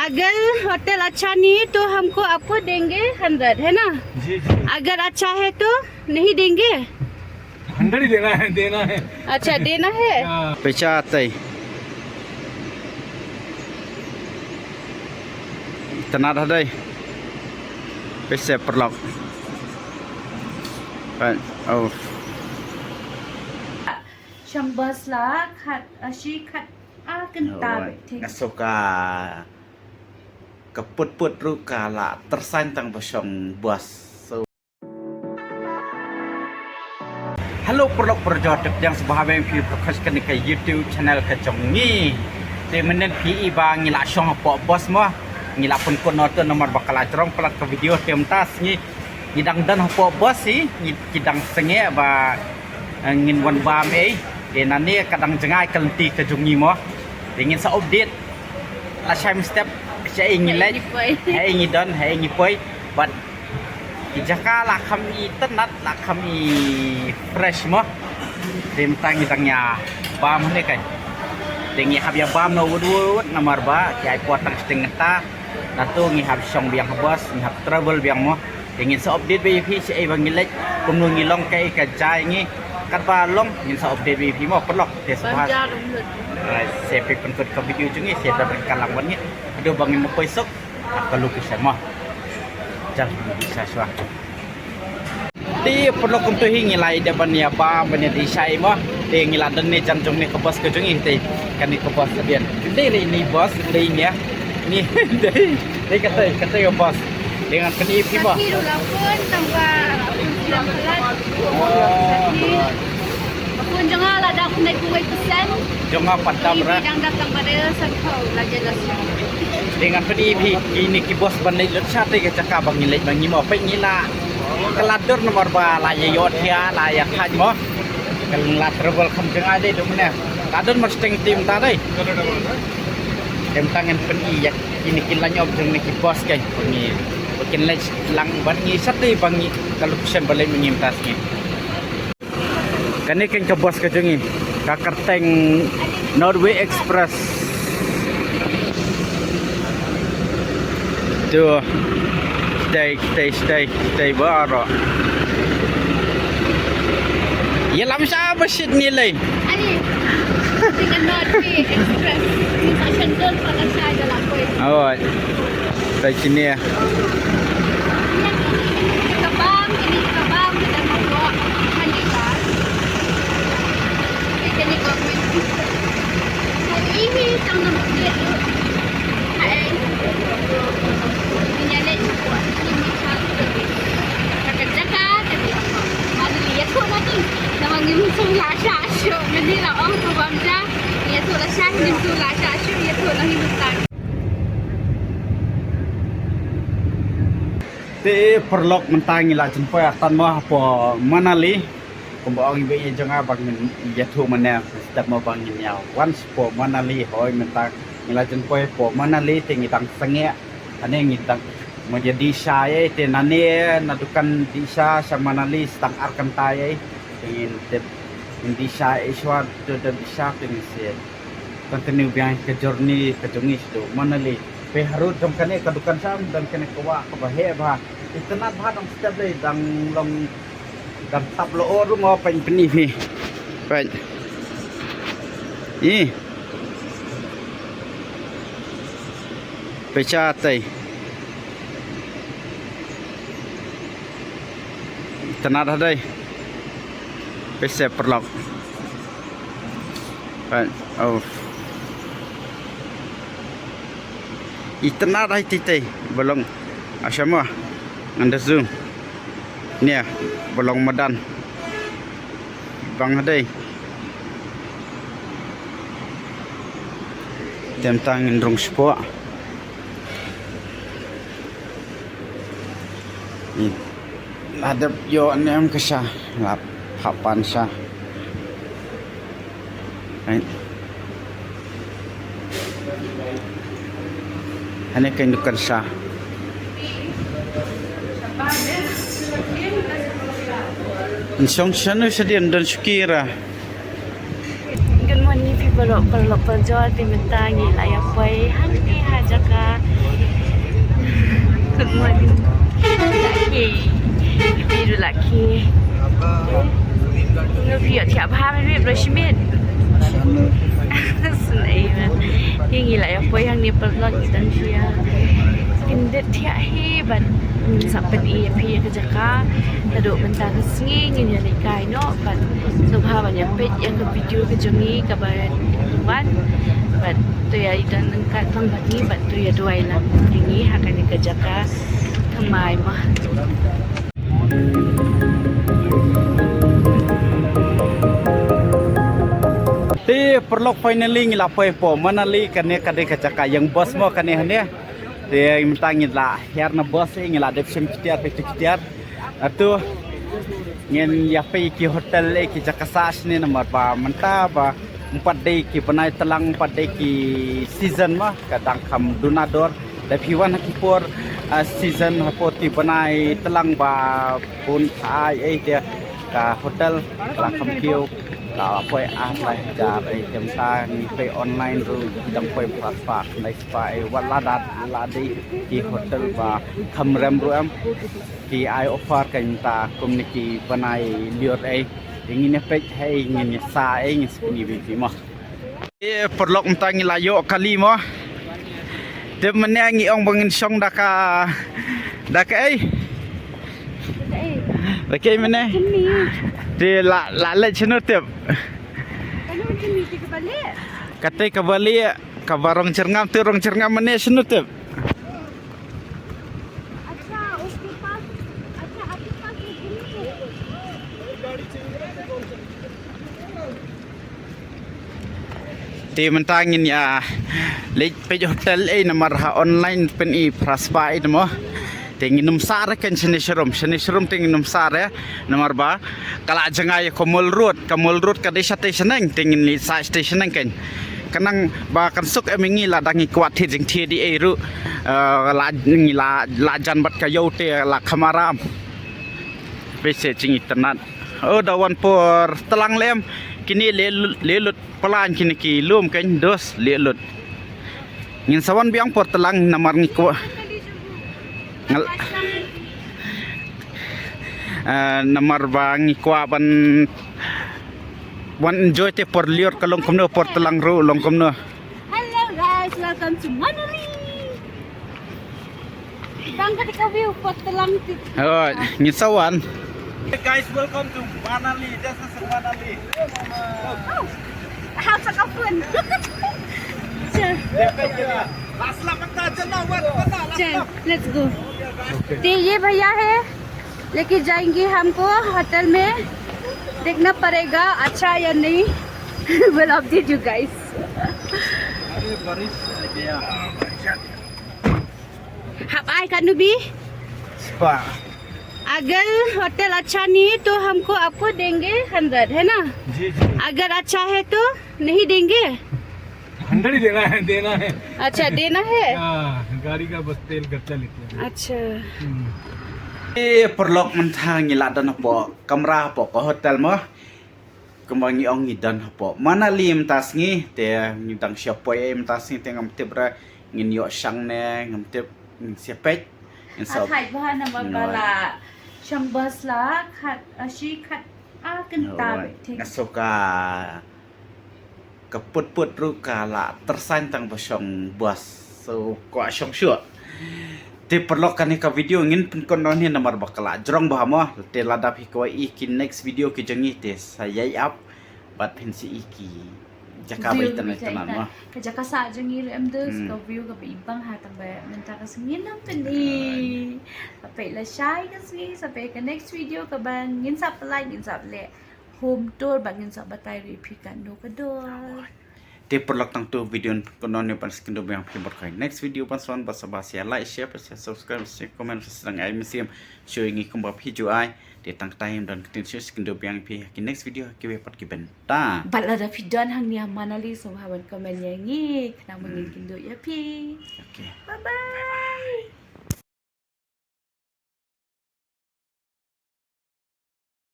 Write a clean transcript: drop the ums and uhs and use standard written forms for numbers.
अगर होटल अच्छा नहीं है तो हमको आपको देंगे 100, है ना? जी जी अगर अच्छा है तो नहीं देंगे। 100 ही देना है अच्छा देना है। हाँ। Pecatai. Tenat hadai. Pese perlok. Kan. Oh. 100 lah kat asyik kat kental betik. Suka keput-put ruka lah tersantang besong bos. Halo perlok perjodoh yang sebahagia yang perkaskan ke YouTube channel kecongi. Temenan PE bang ngilak syong apa bos mah. Ngilak pun konotor nomor bakal acerong pelak ke video tem tas ni. Ngidang dan apa bos sih. Ngidang senge ba ngin wan bam nanti kadang jengai kelenti ke jungi mah. Ingin sa update. La shame step saya ingin lagi. Saya ingin don, saya ingin poi. But Jaka lah kami tenat lah kami fresh mah. Tentang itangnya bam ni kan. Tengi hab ya bam no wud nomor ba ya potang setengah ta. Natu ngi hab song biang bos, ngi hab travel biang mah. Ingin sa update BP si ai bang ngilek kumnu ngilong kai ka jai ngi kat ba long ingin sa update BP mah perlok tes bahas. Saya pun ke video jungi saya dah kalang wan ni. Aduh bangin mo pesok kalau lukisan mah. Jangan bisa suah. Di perlu kumtu hingi lai depan ya ba benda di sai mah. Di ngiladan ni janjung ni ke bos ke jungi ti. Kan ni ke bos dia. Di ni bos di ni ya. Ni di kata ya bos. Dengan keni pi mah. Kaki dulu pun tambah 19. Pun jangan lah dah naik 2%. Jangan padam ra. Yang datang pada sangkau lah jelas. Dengan PDP ini ki bos bandai lechat ke cakap bang ngilai bang ngimo pe ngila keladur nomor ba la yot ya la ya khaj mo kalau la travel kham jeng ada tu mana kadon mas teng tim ta dai tem tangan PDI ya ini kin la nyob jeng ni ki bos kai ni bikin lang ban ngi sate bang ni kalau pesen balai mengim tas ni kan ni kan ke bos ke jeng ni ka kerteng Norway Express tuh stay baru ya lama siapa sih nilai Ani dengan Norway Express ni fashion girl pada saya lah koi. oh dari sini ya Kabang kita mau bawa Hanika. Ini government. Ini tanggung dia. Hai. Ini buat ini Jakarta tapi ada lihat tu lagi nama ngimsu lasha show jadi lah orang tu bangsa dia tu lasha ngimsu lasha show dia tu lagi besar. Te perlok mentangi lah jumpa tan mah apa Manali kumbaong ibe jangan bangin jatuh mana setiap mau bangin ya once po Manali hoi mentang ngila jumpa po Manali tinggi tang sengek ane ngitang menjadi saya tenane nadukan disa sama Manali stang arkan tay ingin disa iswa tu bisa dengan saya continue biang ke journey ke jungis tu Manali pe harus jom kene kadukan sam dan kene kawa kabahe bah itanat bah dong setiap day dang long dang tablo oru mau peni fi right ini pecatai tenat hadai pese perlok right oh Itena dah titai belum asyama anda zoom ni ya belum madan bang hadai tentang indrung sport ni ada yo nem kesah lap papan sah right hanya kehidupan sah. Insong sana sedian dan sukira. Good morning people, perjual di mentangi layak boy. Hani hajaka ki nó việc thì ba mươi việc rồi chứ biết này mà yang gila ya boy yang ni perlon dan dia kindet dia hebat sampai di pi kerja ka duduk bentar kesengi ngin yang kai no but subha banyak pet yang ke video ke jongi ke ban but tu ya dan kat bang bagi but tu ya dua lah ini akan kerja ka thamai mah perlu finally ngilapoi po manali kane kade kacaka yang bos mo kane hanya dia minta ngila herna bos ngila depsim kitiar kitiar atu ngin ya pe ki hotel ki jakasas ni nomor ba menta ba 4 day ki panai telang 4 day ki season ma kadang kam donador da piwan ki por season hapoti panai telang ba pun ai dia ka hotel la kam kiu kalau apa lah cara jam sang pe online tu jam pe paspak naik spai waladat ladi di hotel ba kamram ruam di ai offer kan ta community panai liur ingin pe hai ingin sa ingin sepini bibi mah perlu mentangi layo kali mah dem menangi ong bangin song daka Okey mana? Dia la channel tip. Kalau macam ni kita balik. Kata ke balik ke barong cerngam tu rong cerngam mana channel tip. अच्छा उसके पास अच्छा आपके पास Ti mentangin ya. Lej page hotel nomor online pen praspa mo. Tingin numsar kan sinisrum tingin numsar ya nomor ba kala jangai Kamul Road ka desa station tingin li station kan kanang ba kan suk emingi la dangi kwat thi jing thi di eru la jan bat ka yote la kamaram bese jing internet dawan por telang lem kini lelut pelan kini ki lum kan dos lelut ngin sawan biang por telang namar ngi ko nomor bang ikwa ban wan enjoy te por lior kalong komno por telang ru long komno. Hello guys, welcome to Manali. Bang ketika view pot telang ti. Oh, ngisawan. Hey guys, welcome to Manali. This is Manali. House of fun. चल let's go तो ये भैया है लेके जाएंगे हमको होटल में देखना पड़ेगा अच्छा या नहीं well update you guys आप आए कानूबी Spa. अगर होटल अच्छा नहीं है तो हमको आपको देंगे 100 है ना जी जी अगर अच्छा है तो नहीं देंगे 100 ही देना है अच्छा देना है गाड़ी का बस तेल खर्चा लेते हैं अच्छा Perlok mentang ngila dan apa kamera apa ke hotel mah kembali ong ngidan apa mana lim tas ngi te ngidang siapa tas ngi te ngam te bra ngin yo sang ne ngam te siapet insyaถ่ายบ้านนะมาบาลาชัมบัสลาขัดอาชีขัดกันตาแบบทิ้ง ngasuka keput-put rukala tersantang basong bos so ko asyong syuk te perlokan ni ka video ngin pun konon ni nomor bakala jrong bahama te ladap hiko iki next video ki jangi te saya up bat pensi iki jaka bai tanai tanan ma kerja kasa jangi rem dus ka view ka ibang hatang ba menta ka singin nam peni sampai la shy ka singi sampai ka next video ka ban ngin sa like ngin sa le home tour bangin sa batay repeat kan no ka dol te perlok tang tu video konon ni pan skindo yang pibor kai next video pan son basa basa like share subscribe comment sedang ai musim show ingi kumbap hiju ai te tang time dan ketin skindo yang pi ki next video ki wepat ki benta bala da vidon hang ni Manali so hawan komen yang ngi kenang mengin kindo ya pi okay bye bye